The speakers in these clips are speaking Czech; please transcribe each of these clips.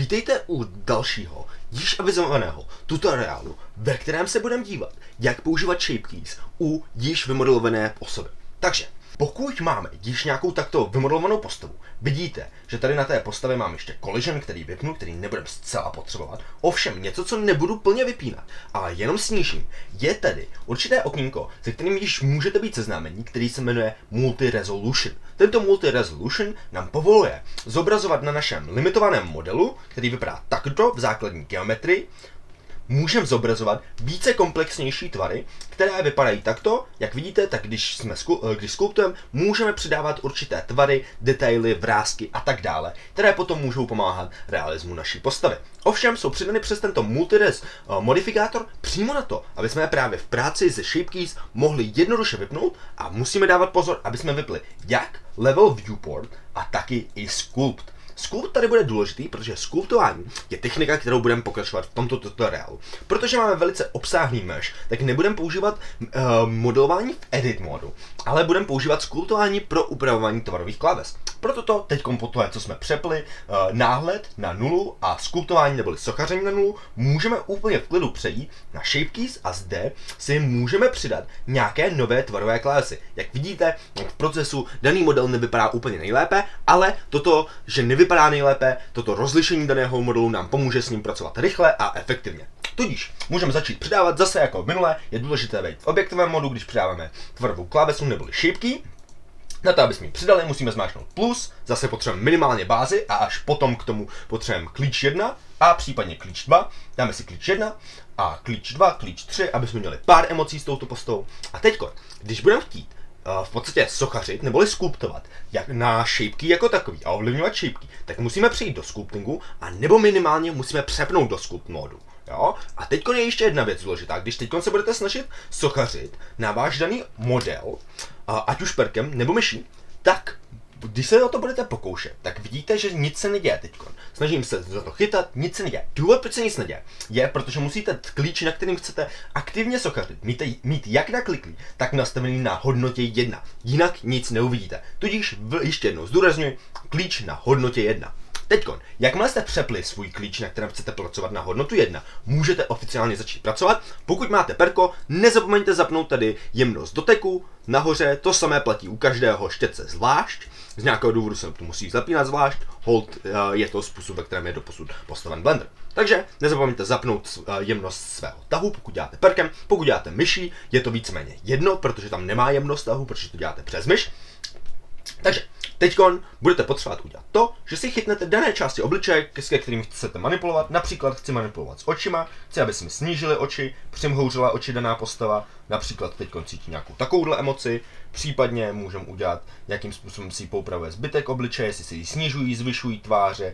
Vítejte u dalšího, již avizovaného tutoriálu, ve kterém se budeme dívat, jak používat ShapeKeys u již vymodelované postavy. Takže, pokud máme již nějakou takto vymodelovanou postavu, vidíte, že tady na té postavě mám ještě collision, který vypnu, který nebudeme zcela potřebovat. Ovšem, něco, co nebudu plně vypínat, ale jenom snížím, je tedy určité okýnko, se kterým již můžete být seznámení, který se jmenuje Multi-Resolution. Tento Multi-Resolution nám povoluje zobrazovat na našem limitovaném modelu, který vypadá takto v základní geometrii, můžeme zobrazovat více komplexnější tvary, které vypadají takto. Jak vidíte, tak když skulptujeme, můžeme přidávat určité tvary, detaily, vrásky a tak dále, které potom můžou pomáhat realismu naší postavy. Ovšem jsou přidány přes tento multi-res modifikátor přímo na to, aby jsme právě v práci se ShapeKeys mohli jednoduše vypnout a musíme dávat pozor, aby jsme vypli jak level viewport a taky i sculpt. Sculpt tady bude důležitý, protože sculptování je technika, kterou budeme pokračovat v tomto tutoriálu. Protože máme velice obsáhlý mesh, tak nebudeme používat modelování v edit modu, ale budeme používat sculptování pro upravování tvarových kláves. Proto to teď po tom, co jsme přepli náhled na nulu a sculptování neboli sochaření na nulu, můžeme úplně v klidu přejít na ShapeKeys a zde si můžeme přidat nějaké nové tvarové klávesy. Jak vidíte, v procesu daný model nevypadá úplně nejlépe, ale toto, že nevypadá nejlépe, toto rozlišení daného modelu nám pomůže s ním pracovat rychle a efektivně. Tudíž můžeme začít přidávat zase jako minule, je důležité vejít v objektovém modu, když přidáváme tvarovou klávesu neboli ShapeKey. Na to, aby jsme ji přidali, musíme zmáčknout plus, zase potřebujeme minimálně bázi a až potom k tomu potřebujeme klíč 1 a případně klíč 2. Dáme si klíč 1 a klíč 2, klíč 3, aby jsme měli pár emocí s touto postavou. A teďko, když budeme chtít v podstatě sochařit neboli skulptovat jak na ShapeKey jako takový a ovlivňovat ShapeKey, tak musíme přijít do sculptingu a nebo minimálně musíme přepnout do sculpt modu. Jo? A teď je ještě jedna věc důležitá. Když teď se budete snažit sochařit na váš daný model, ať už perkem nebo myší, tak když se o to budete pokoušet, tak vidíte, že nic se neděje teď. Snažím se za to chytat, nic se neděje. Důvod, proč se nic neděje, je, protože musíte klíč, na kterým chcete aktivně sochařit, mít jak nakliklý, tak nastavený na hodnotě 1. Jinak nic neuvidíte. Tudíž ještě jednou zdůrazňuji, klíč na hodnotě 1. Teďkon, jakmile jste přepli svůj klíč, na kterém chcete pracovat na hodnotu 1, můžete oficiálně začít pracovat. Pokud máte perko, nezapomeňte zapnout tady jemnost doteku, nahoře, to samé platí u každého štětce zvlášť. Z nějakého důvodu se to musí zapínat zvlášť, hold je to způsob, ve kterém je doposud postaven Blender. Takže nezapomeňte zapnout jemnost svého tahu, pokud děláte perkem, pokud děláte myší, je to víceméně jedno, protože tam nemá jemnost tahu, protože to děláte přes myš. Takže teďkon budete potřebovat udělat to, že si chytnete dané části obličeje, ke kterým chcete manipulovat. Například chci manipulovat s očima, chci, aby se mi snížily oči, přimhouřila oči daná postava, například teďkon cítí nějakou takovouhle emoci, případně můžeme udělat, jakým způsobem si poupravuje zbytek obličeje, jestli si ji snižují, zvyšují tváře,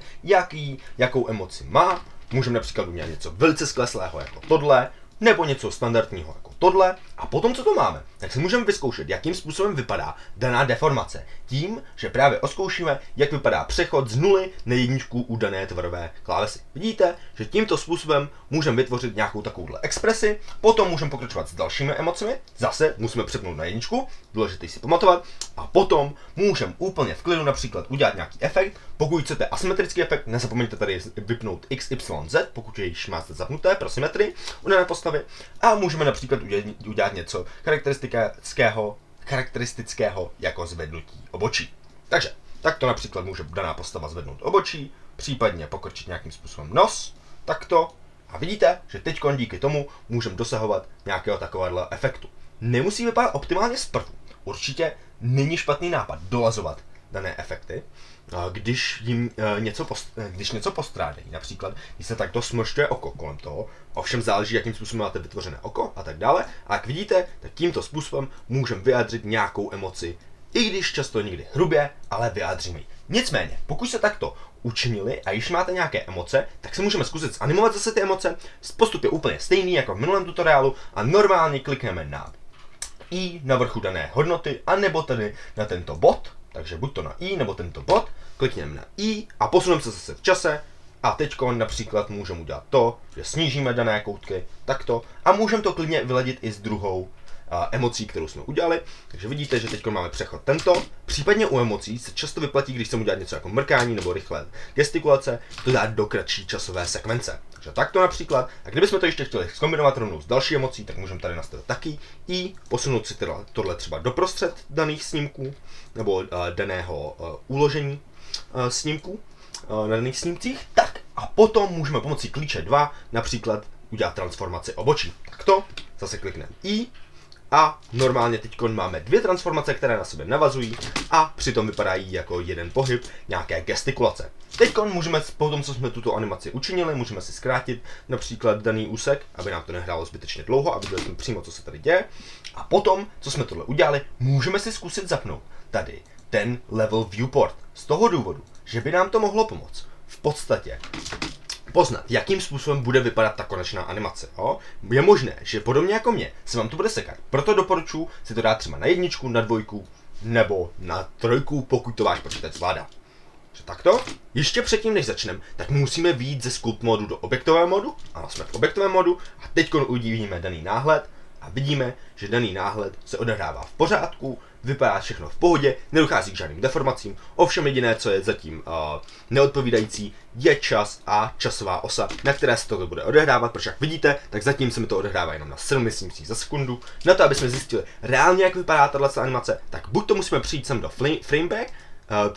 jakou emoci má. Můžeme například udělat něco velice skleslého jako tohle, nebo něco standardního jako tohle. A potom, co to máme, tak si můžeme vyzkoušet, jakým způsobem vypadá daná deformace. Tím, že právě odzkoušíme, jak vypadá přechod z nuly na jedničku u dané tvarové klávesy. Vidíte, že tímto způsobem můžeme vytvořit nějakou takovouhle expresi, potom můžeme pokračovat s dalšími emocemi, zase musíme přepnout na jedničku, důležité si pamatovat, a potom můžeme úplně v klidu například udělat nějaký efekt. Pokud chcete asymetrický efekt, nezapomeňte tady vypnout X, Y, Z, pokud je již máte zapnuté pro symetrii u dané postavy, a můžeme například udělat něco charakteristického jako zvednutí obočí. Takže takto například může daná postava zvednout obočí, případně pokrčit nějakým způsobem nos, takto. A vidíte, že teď díky tomu můžeme dosahovat nějakého takového efektu. Nemusí vypadat optimálně zprvu. Určitě není špatný nápad dolazovat dané efekty, když něco postrádají. Například, když se takto smršťuje oko kolem toho, ovšem záleží, jakým způsobem máte vytvořené oko a tak dále. A jak vidíte, tak tímto způsobem můžeme vyjádřit nějakou emoci, i když často někdy hrubě, ale vyjádříme ji. Nicméně, pokud se takto učinili a již máte nějaké emoce, tak se můžeme zkusit zanimovat zase ty emoce. Postup je úplně stejný jako v minulém tutoriálu a normálně klikneme na I na vrchu dané hodnoty, anebo tady na tento bod. Takže buď to na I, nebo tento bod, klikněme na I a posuneme se zase v čase. A teďko například můžeme udělat to, že snížíme dané koutky takto a můžeme to klidně vyladit i s druhou emocí, kterou jsme udělali. Takže vidíte, že teď máme přechod tento. Případně u emocí se často vyplatí, když chceme udělat něco jako mrkání nebo rychlé gestikulace, to dát do kratší časové sekvence. Takže takto například. A kdybychom to ještě chtěli zkombinovat rovnou s další emocí, tak můžeme tady nastavit taky i posunout si tohle třeba doprostřed daných snímků nebo daného uložení snímků na daných snímcích. Tak a potom můžeme pomocí klíče 2 například udělat transformaci obočí. Takto zase klikneme I a normálně teď máme dvě transformace, které na sebe navazují a přitom vypadají jako jeden pohyb nějaké gestikulace. Teď můžeme, po tom, co jsme tuto animaci učinili, můžeme si zkrátit například daný úsek, aby nám to nehrálo zbytečně dlouho, aby viděli jsme přímo, co se tady děje. A potom, co jsme tohle udělali, můžeme si zkusit zapnout tady ten level viewport. Z toho důvodu, že by nám to mohlo pomoct v podstatě poznat, jakým způsobem bude vypadat ta konečná animace. Jo? Je možné, že podobně jako mě se vám to bude sekat. Proto doporučuji si to dát třeba na 1, na 2 nebo na 3, pokud to váš počítač zvládá. Takže takto. Ještě předtím, než začneme, tak musíme vyjít ze sculpt modu do objektového modu. Ano, jsme v objektovém modu a teď uvidíme daný náhled a vidíme, že daný náhled se odehrává v pořádku, vypadá všechno v pohodě, nedochází k žádným deformacím, ovšem jediné, co je zatím neodpovídající, je čas a časová osa, na které se tohle bude odehrávat, protože jak vidíte, tak zatím se mi to odehrává jenom na 7 měsících za sekundu. Na to, aby jsme zjistili reálně, jak vypadá tato animace, tak buď to musíme přijít sem do frameback,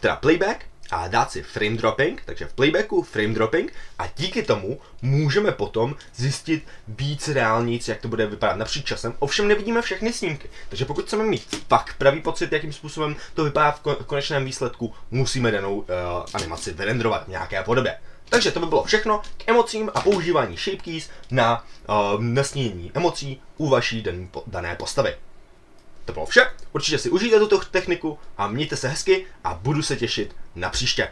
teda playback, a dát si frame dropping, takže v playbacku frame dropping a díky tomu můžeme potom zjistit víc reálnic, jak to bude vypadat napříč časem, ovšem nevidíme všechny snímky, takže pokud chceme mít fakt pravý pocit, jakým způsobem to vypadá v konečném výsledku, musíme danou animaci vyrendrovat v nějaké podobě. Takže to by bylo všechno k emocím a používání shape keys na nastínění emocí u vaší dané postavy. To bylo vše, určitě si užijte tuto techniku a mějte se hezky a budu se těšit na příště.